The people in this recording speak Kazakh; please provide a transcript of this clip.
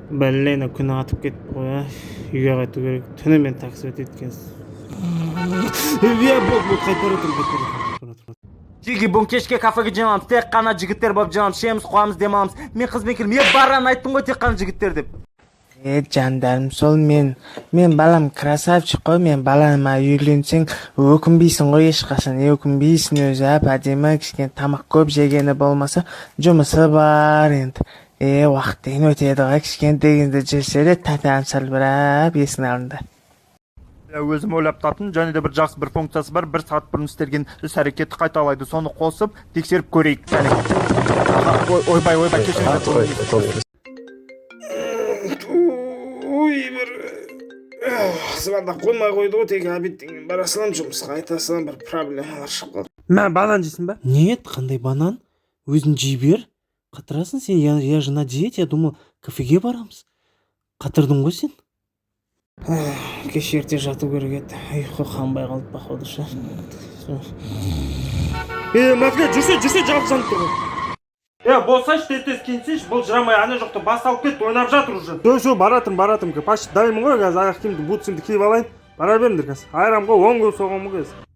Блин, күн атып кетті ғой. Үйге қайту керек. Түнімен такси өтеді екенсіз. Болды, қайтара тұр. Жиги бүгін кешке кафеге жиналамыз. Тек қана жігіттер болып жиналамыз. Ішеміз, қуамыз, демаламыз. Мен қызбен келдім. Мен баран айттым ғой, тек қана жігіттер деп. Жандарым, сол мен балам красавчик қой, мен балама үйленсең өкінбейсің ғой ешқашан, өкінбейсің өзі, әдемі кішкене тамақ көп жегені болмаса, жұмысы бар енді. Уақыттен өтеді ғой, кішкене дегенде жүрсе де татам салбырап есің алдында. Өзім ойлап таптым, және де бір жақсы бір функциясы бар, 1 сағат бұрын істелген іс-әрекетті қайталайды, соны қосып тексеріп көрейік. Ойбай, кешіріңіз. Звондап қоймай қойды ғой, тек обедтен кейін бара салам, жұмысқа айта салам, бір проблемалар шығып қалды. Банан жейсің ба? Нет, қандай банан? Өзің жей бер. Қатырасың сен, я же на диете, я думал, кафеге барамыз. Қатырдың ғой сен? Кеш ерте жату керек еді. Ұйқы қанбай қалды походу ше. Мәзге жүрсе жалғыз жанып тұр ғой. Болсайшы, тез киінсейші, бұл жырамай ана жоқты бас алып кетті, ойнап жатыр уже. Все, баратырмын. Почти дайынмын ғой, қазір аяқ киімді, бутсымды киіп алайын. Бара беріңдер қазір. Айрам ғой, 10 көп соғамын ғой қазір.